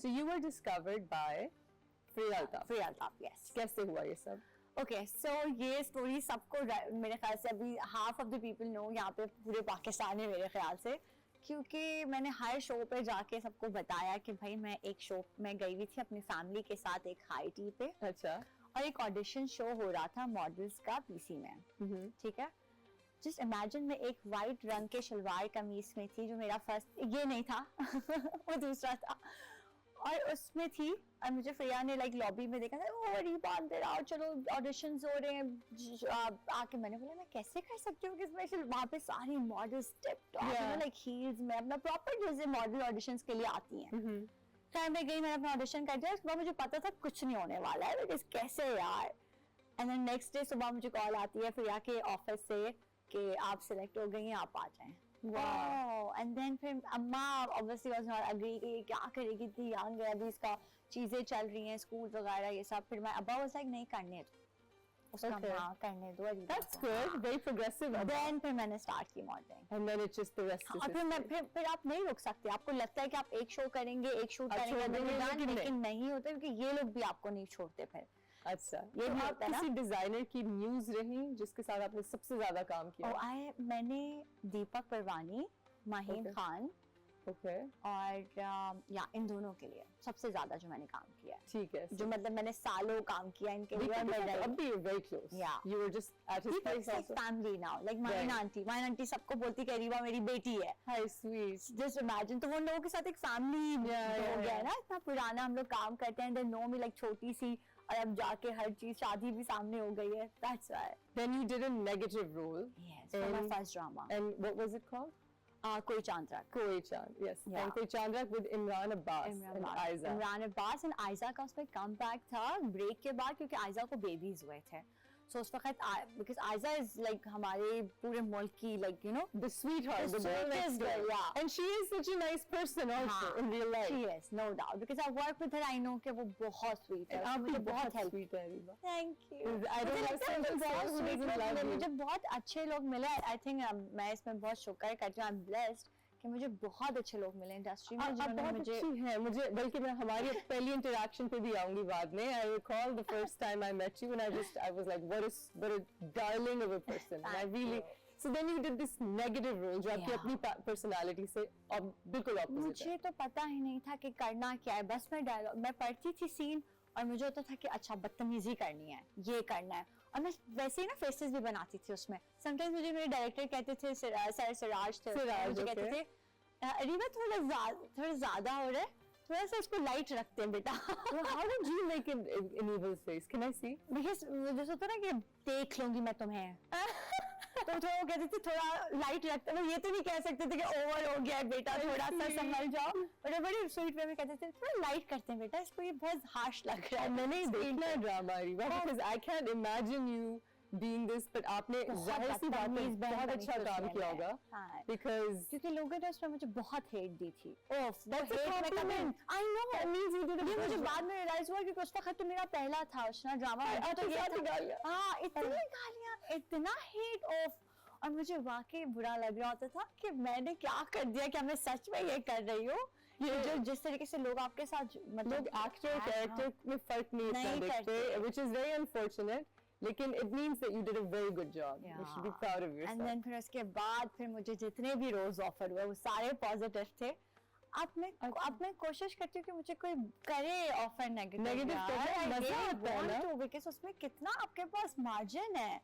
So you were discovered by Freya Altaf. Freya Altaf, yes. कैसे हुआ ये सब? ओके सो ये स्टोरी सबको मेरे ख्याल से अभी half of the people know यहाँ पे पूरे पाकिस्तान में मेरे ख्याल से, क्योंकि मैंने हर शो पे जाके सबको बताया कि भाई मैं एक शो में गई हुई थी अपनी फैमिली के साथ एक हाई टी पे, अच्छा, और एक ऑडिशन शो हो रहा था मॉडल्स का पीसी में, ठीक है। जस्ट इमेजिन मैं एक वाइट रंग के शलवार कमीज में थी, जो मेरा फर्स्ट ये नहीं था वो दूसरा था, और उसमें थी, और मुझे फ्रेया ने लाइक लॉबी में देखा था, ओ रिबान दे रहा, चलो ऑडिशंस हो रहे हैं, आके मैंने बोला मैं कैसे कर सकती हूँ, स्पेशल वहाँ पे सारी models tip top like heels में अपना प्रॉपर जैसे मॉडल ऑडिशंस के लिए आती हैं। फिर मैं गई, मैंने अपना ऑडिशन कर दिया, उसके बाद मुझे पता था कुछ नहीं होने वाला है, बट कैसे यार। एंड देन नेक्स्ट डे सुबह मुझे कॉल आती है फ्रेया के ऑफिस से कि आप सिलेक्ट हो गई हैं, आप आ जाएं। वाओ। एंड देन फिर अम्मा ऑब्वियसली वाज नॉट एग्री कि क्या करेगी, इतनी यंग है अभी, इसका चीजें चल रही हैं स्कूल वगैरह ये सब। फिर मैं अब्बा वाज लाइक नहीं करने दो उसका, हाँ करने दो। That's good, very progressive. Then फिर मैंने स्टार्ट की modelling, And then it's just the rest is और फिर आप नहीं रुक सकते, आपको लगता है कि आप एक शो करेंगे, एक शूट करेंगे, लेकिन नहीं होता, क्योंकि ये लोग भी आपको नहीं छोड़ते फिर। अच्छा, ये भी आप किसी डिजाइनर की न्यूज रही जिसके साथ आपने सबसे ज्यादा काम किया? मैंने दीपक परवानी, माहीन खान, और या इन दोनों के लिए सबसे ज्यादा जो मैंने काम किया है। ठीक है, जो मतलब मैंने सालों काम किया इनके लिए, और मैं अभी very close. Yeah. You were just at his place also. Family now, like Maheen aunty सबको बोलती कि रीवा मेरी बेटी है। Hi, sweet. Just imagine, तो वो लोगों के साथ एक फैमिली हो गया है ना, इतना पुराना हम लोग काम करते हैं, they know me like छोटी सी, और अब जाके हर चीज, शादी भी सामने हो गई है। That's why. Then you did a negative role. Yes, for my first drama. And what was it called? कोई चांद रात। कोई चांद, yes. Yeah. And कोई चांद रात with Imran Abbas and Aiza. Imran Abbas and Aiza का उसमें कम बैक था ब्रेक के बाद, क्योंकि आयजा को बेबीज हुए थे। So उस वक्त because Aiza is like हमारे पूरे मुल्क की like you know the sweetheart, the girl next door. Yeah. And she is such a nice person also in real life. She is, no doubt, because I work with her, I know कि वो बहुत sweet है, आप मुझे बहुत help। sweet है Rewa. Thank you। I don't have single soul who doesn't love you. मुझे बहुत अच्छे लोग मिले, I think मैं इसमें बहुत शुक्र करती हूँ, I'm blessed कि मुझे बहुत अच्छे लोग मिले इंडस्ट्री में, जिन्होंने मुझे अच्छी है, मुझे बल्कि मैं हमारी पहली इंटरेक्शन पे भी आऊंगी बाद में। I recall the first time I met you and I was like what a darling of a person. And I really so then you did this negative role जो आपकी अपनी personality से बिल्कुल opposite है। मुझे तो पता ही नहीं था कि करना क्या है, बस मैं पढ़ती थी सीन, और मुझे होता था कि अच्छा बदतमीजी करनी है, ये करना है, और मैं वैसे ही ना फेसेस भी बनाती थी उसमें। समटाइम्स मुझे मेरे डायरेक्टर कहते थे, सर सिराज थे, मुझे कहते थे रीवा थोड़ा ज्यादा हो रहा है, थोड़ा सा इसको लाइट रखते हैं बेटा। How did you make an evil face? Can I see? Because मुझे सोचता ना कि देख लूंगी मैं तुम्हें, तो थोड़ा वो कहते थे थोड़ा लाइट रखते, वो ये तो नहीं कह सकते थे कि ओवर हो गया है बेटा, थोड़ा सा संभल जाओ, और बड़े स्वीट वे में कहते थे थोड़ा लाइट करते हैं बेटा, इसको ये बहुत हार्श लग रहा है। मैंने देखना drama Rewa, because I can't imagine you being this, but आपने जाहिर सी बात है बहुत अच्छा काम किया होगा, because क्योंकि लोगों ने उसमें मुझे बहुत हेट दी थी। That's a compliment. I know. That means you did a good job. मुझे बाद में रियलाइज हुआ क्योंकि उस वक्त तो मेरा पहला था उसना ड्रामा, तो ये हाँ इतनी गालियाँ, इतना हेट ऑफ, और मुझे वाकई बुरा लग रहा होता था कि मैंने क्या कर दिया, क्या मैं सच में ये कर रही हूँ। ये जो जिस तरीके से लोग आपके साथ मतलब एक्टर कैरेक्टर में फर्क नहीं देखते, which is very unfortunate. लेकिन it means that you did a very good job. You should be proud of yourself. And then फिर उसके बाद फिर मुझे जितने भी रोल्स ऑफर हुए वो सारे पॉजिटिव थे। अब मैं कोशिश करती हूँ कि मुझे कोई करे ऑफर नेगेटिव मजा आता है ना, बिकॉज़ उसमें कितना आपके पास मार्जिन है,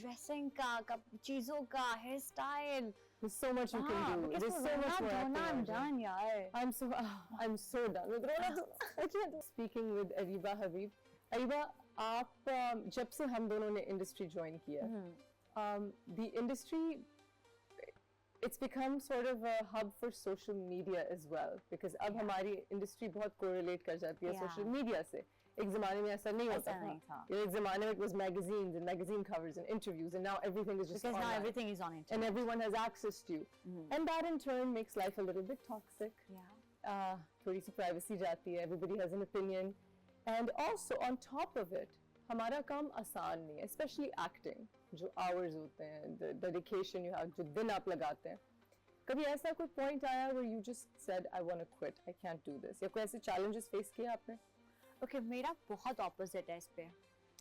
ड्रेसिंग का चीजों का, hair style, there's so much you can do. There's so much more. I'm done यार। I'm so done with Rona. Speaking with Ariba Habib. Ariba, आप जब से हम दोनों ने इंडस्ट्री ज्वाइन किया, the industry it's become sort of a hub for social media as well, because अब हमारी इंडस्ट्री बहुत कोरिलेट कर जाती है सोशल मीडिया से। एक जमाने में ऐसा नहीं होता था। एक जमाने में it was magazines and magazine covers and interviews, and now everything is just because online. now everything is on internet and everyone has access to you, and that in turn makes life a little bit toxic. थोड़ी सी privacy जाती है, everybody has an opinion, and also on top of it हमारा काम आसान नहीं है, specially acting, जो hours होते हैं, द डेडिकेशन यू हैव, जो दिन आप लगाते हैं, कभी ऐसा कोई point आया where you just said I want to quit, I can't do this, या कोई ऐसे challenges face किए आपने? Okay, मेरा बहुत opposite है इस पे।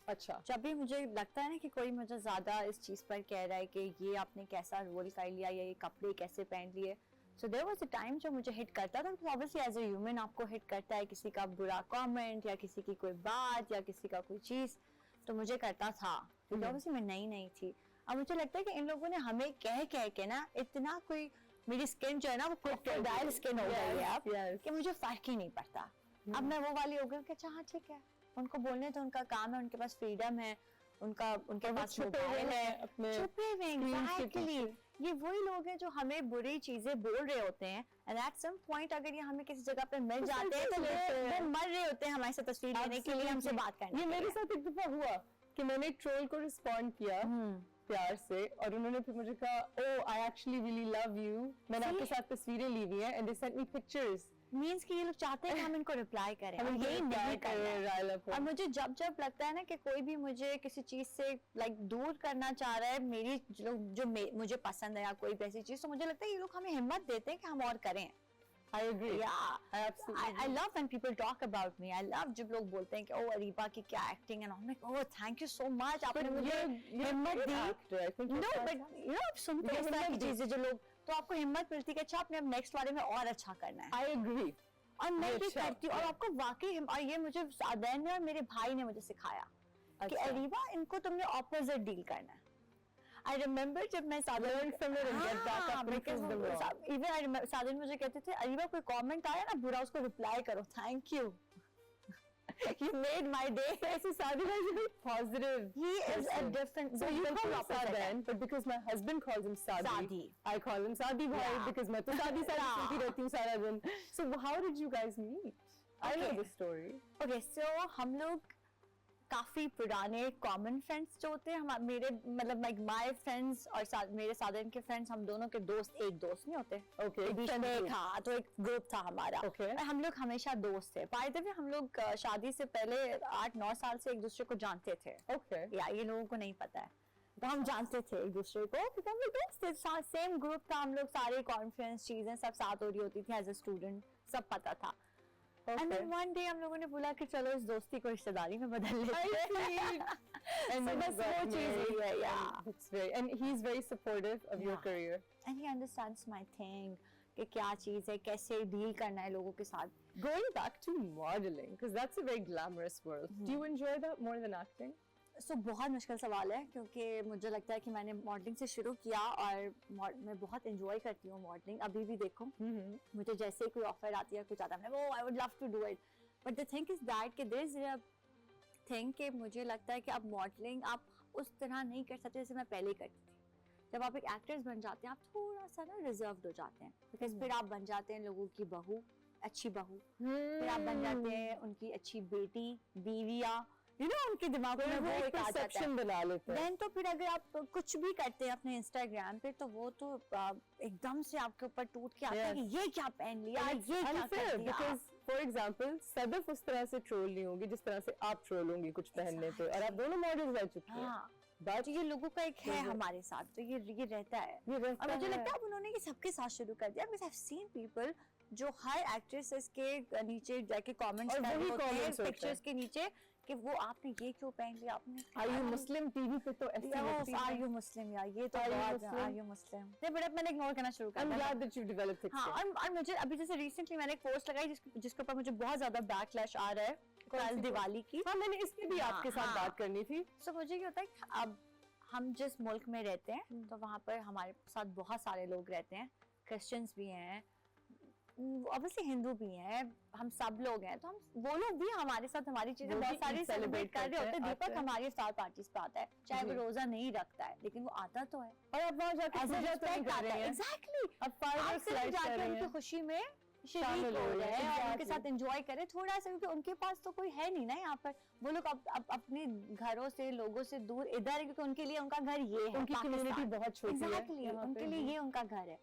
अच्छा। जब भी मुझे लगता है ना कि कोई मुझे ज्यादा इस चीज पर कह रहा है कि ये आपने कैसा रोल कर लिया या ये कपड़े कैसे पहन लिए, so there was a time जो मुझे हिट करता था, obviously as a human आपको हिट करता है किसी का बुरा कमेंट या किसी की कोई बात या किसी का कोई चीज, तो मुझे करता था क्योंकि obviously मैं नई थी। अब मुझे लगता है कि इन लोगों ने हमें कह के ना इतना कोई, मेरी स्किन जो है ना वो क्रोकोडाइल स्किन हो गई है अब कि मुझे फर्क ही नहीं पड़ता। अब मैं वो वाली हो गई कि अच्छा हाँ ठीक है, उनको बोलने तो उनका काम है, उनके पास फ्रीडम है, उनके पास मोबाइल है, छुपे हुए एग्जैक्टली। ये वही लोग हैं जो हमें बुरी चीजें बोल रहे होते हैं एंड एट सम पॉइंट अगर ये हमें किसी जगह पे मिल जाते हैं तो वो मर रहे होते हैं हमारे साथ तस्वीर लेने के लिए, हमसे बात करने। ये मेरे साथ एक दफा हुआ कि मैंने एक ट्रोल को रिस्पॉन्ड किया प्यार से और उन्होंने फिर मुझे कहा oh I actually really love you, मैंने आपके साथ तस्वीरें ली हुई हैं and they sent me pictures. Means कि ये लोग चाहते हैं कि हम इनको रिप्लाई करें, हम यही नहीं कर रहे। और मुझे जब लगता है ना कि कोई भी मुझे किसी चीज से लाइक दूर करना चाह रहा है, मेरी जो मुझे पसंद है या कोई भी ऐसी चीज, तो मुझे लगता है ये लोग हमें हिम्मत देते हैं कि हम और करें। I agree. Yeah, I love when people talk about me. I love जब लोग बोलते हैं कि oh अरीबा की क्या acting है, I'm like oh thank you so much, आपने मुझे हिम्मत दी। No, but you know आप सुनते हैं इस तरह की चीजें जो लोग, तो आपको हिम्मत मिलती है कि अच्छा आपने अब नेक्स्ट वाले में और अच्छा करना है। I agree. और मैं भी करती हूँ और आपको वाकई और ये मुझे सादैन ने और मेरे भाई ने मुझे सिखाया कि अरीबा इनको तुमने ऑपोजिट डील करना है। I remember जब मैं सादैन सादैन मुझे कहते थे अरीबा कोई कमेंट आया ना बुरा उसको रिप्लाई करो, thank you you made my day. So Sadan is a very positive. He is a different. So you call him Sadan, but because my husband calls him Sadi, I call him Sadi bhai because मैं तो Sadi सुनती रहती हूँ सारा दिन. So how did you guys meet? I know the story. Okay, so हम लोग काफी पुराने कॉमन फ्रेंड्स जो होते हैं मेरे मतलब माय फ्रेंड्स और मेरे साधन के फ्रेंड्स, हम दोनों के दोस्त एक दोस्त नहीं होते। Okay. हाँ, तो एक ग्रुप था हमारा। Okay. और हम लोग हमेशा दोस्त थे। बाय द वे हम लोग शादी से पहले 8-9 साल से एक दूसरे को जानते थे। Okay. या ये लोगों को नहीं पता है, तो हम जानते थे एक दूसरे को क्योंकि हम लोग दोस्त थे, सेम ग्रुप था, हम लोग सारे कॉन्फ्रेंस चीजें सब साथ हो रही होती थी एज अ स्टूडेंट, सब पता था। And then one day हम लोगों ने बोला कि चलो इस दोस्ती को रिश्तेदारी में बदल लेते हैं। And so बस वो चीज़ हुई है, yeah. It's very, and he's very supportive of your career. And he understands my thing कि क्या चीज़ है, कैसे डील करना है लोगों के साथ। Going back to modeling, because that's a very glamorous world. Do you enjoy that more than acting? So बहुत मुश्किल सवाल है क्योंकि मुझे लगता है कि मैंने मॉडलिंग से शुरू किया और मैं बहुत एंजॉय करती हूँ मॉडलिंग अभी भी। देखो मुझे जैसे ही कोई ऑफर आती है कुछ आता है, वो I would love to do it, but the thing is that कि देयर इज अ थिंग कि मुझे लगता है कि अब मॉडलिंग आप उस तरह नहीं कर सकते जैसे मैं पहले करती थी। जब आप एक एक्ट्रेस बन जाते हैं आप थोड़ा सा ना रिजर्व्ड हो जाते हैं, बिकॉज फिर आप बन जाते हैं लोगों की बहू, अच्छी बहू, फिर आप बन जाते हैं उनकी अच्छी बेटी, बीविया, you know, उनके दिमाग में वो एक perception बना लेते हैं। Then तो फिर अगर आप कुछ भी करते हैं अपने इंस्टाग्राम पे तो वो तो एकदम से आपके ऊपर टूट के आता है कि ये क्या पहन लिया, ये क्या कर दिया। Because for example, सदफ उस तरह से ट्रोल नहीं होगी जिस तरह से आप ट्रोल होंगी कुछ पहनने पे, और आप दोनों मॉडल्स रह चुकी हैं। बट ये लोगों का एक है हमारे साथ, तो ये रहता है। और मुझे लगता है अब उन्होंने ये सबके साथ शुरू कर दिया। Because I've seen people जो हर एक्ट्रेसेस के नीचे जाके कमेंट्स कर रहे होते हैं पिक्चर्स के नीचे कि वो आपने ये क्यों पहन लिया, आपने Are you Muslim टीवी पे तो ऐसे होती है। Are you Muslim यार, ये तो Are you Muslim नहीं, बट अब मैंने इग्नोर करना शुरू कर दिया। I'm glad that you've developed thick skin। हाँ, और मुझे अभी जैसे रिसेंटली मैंने एक पोस्ट लगाई जिसके ऊपर मुझे बहुत ज्यादा बैकलैश आ रहा है कल दिवाली की। हाँ, मैंने इसकी भी आपके साथ बात करनी थी। सो मुझे क्या होता है कि अब हम जिस मुल्क में रहते हैं तो वहाँ पर हमारे साथ बहुत सारे लोग रहते हैं, क्रिश्चियंस भी हैं, ऑब्वियसली हिंदू भी हैं, हम सब लोग हैं, तो हम वो लोग भी हमारे साथ हमारी चीजें बहुत सारी सेलिब्रेट कर रहे होते हैं। दीपक हमारी इफ्तार पार्टीज पे आता है, चाहे वो रोजा नहीं रखता है लेकिन वो आता तो है, और अब वहाँ जाके पूजा तो नहीं कर रहे हैं। एग्जैक्टली, अब फायरवर्क्स लाइट कर रहे हैं, उनकी खुशी में शरीक हो रहे हैं और उनके साथ एंजॉय करें थोड़ा सा, क्योंकि उनके पास तो कोई है नहीं ना यहाँ पर। वो लोग अब अपने घरों से लोगों से दूर इधर है क्योंकि उनके लिए उनका घर ये है, उनकी कम्युनिटी बहुत छोटी है। एग्जैक्टली, उनके लिए ये उनका घर है।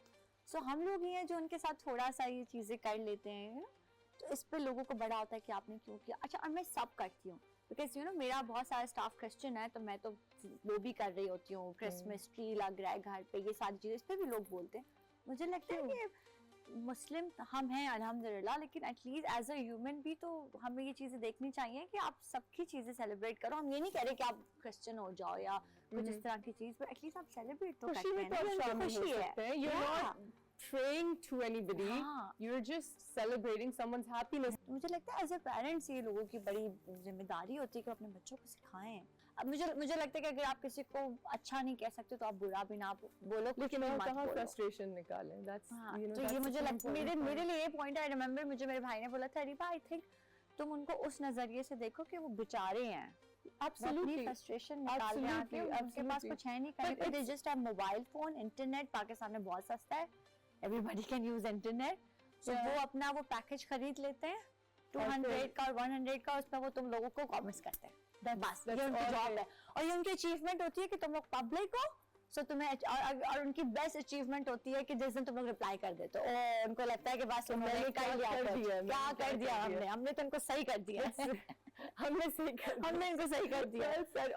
सो हम लोग ये हैं जो उनके साथ थोड़ा सा ये चीजें कर लेते हैं, तो इस पे लोगों को बड़ा होता है कि आपने क्यों किया। अच्छा, और मैं सब करती हूँ बिकॉज मेरा बहुत सारा स्टाफ क्रिश्चियन है, तो मैं तो वो भी कर रही होती हूँ, क्रिसमस ट्री लग रहा है घर पे, ये सारी चीजें, इस पे भी लोग बोलते हैं मुझे लगता है कि मुस्लिम हम हैं अल्हम्दुलिल्लाह, लेकिन एटलीस्ट एज अ ह्यूमन भी तो हमें ये चीजें देखनी चाहिए कि आप सबकी चीजें सेलिब्रेट करो। हम ये नहीं कह रहे कि आप क्रिश्चियन हो जाओ या कुछ इस तरह की चीज, पर एटलीस्ट आप सेलिब्रेट तो खुशी करते में हैं तो ना, आप ये शामिल हो खुशी है। सकते हैं। You're not praying to anybody. हाँ। You're just celebrating someone's happiness. मुझे लगता है एज ए पेरेंट्स ये लोगों की बड़ी जिम्मेदारी होती है कि अपने बच्चों को सिखाएं। अब मुझे लगता है कि अगर आप किसी को अच्छा नहीं कह सकते तो आप बुरा भी ना बोलो, कुछ लेकिन भी और मत कहाँ बोलो। frustration निकालें? That's हाँ, you know तो that's ये the मुझे लगता है important मेरे part. लिए ये पॉइंट आई रिमेम्बर, मुझे मेरे भाई ने बोला था अरीबा आई थिंक तुम उनको उस नजरिए से देखो कि वो बेचारे हैं, Absolutely. फ्रस्ट्रेशन निकाल रहे हैं, Absolutely, उनके पास absolutely. कुछ है नहीं करने But को, they just have mobile phone, internet Pakistan में बहुत सस्ता है, everybody can use internet, so Yeah. वो अपना वो पैकेज खरीद लेते हैं और 200 फिर- का और 100 का, उसमें वो तुम लोगों को कॉमिक्स करते हैं, बस that's ये उनकी all जॉब they- है। और ये उनकी अचीवमेंट होती है कि तुम लोग पब्लिक हो, सो तुम्हें और उनकी बेस्ट अचीवमेंट होती है कि जिस दिन तुम लोग रिप्लाई कर देते हो, ओ उनको लगता है कि बस मैंने उन्होंने क्या कर लिया, कर कुछ। दिया, क्या मैंने कर दिया क्या कर दिया। हमने तो इनको सही कर दिया हमने सही कर हमने इनको सही कर दिया। Well said.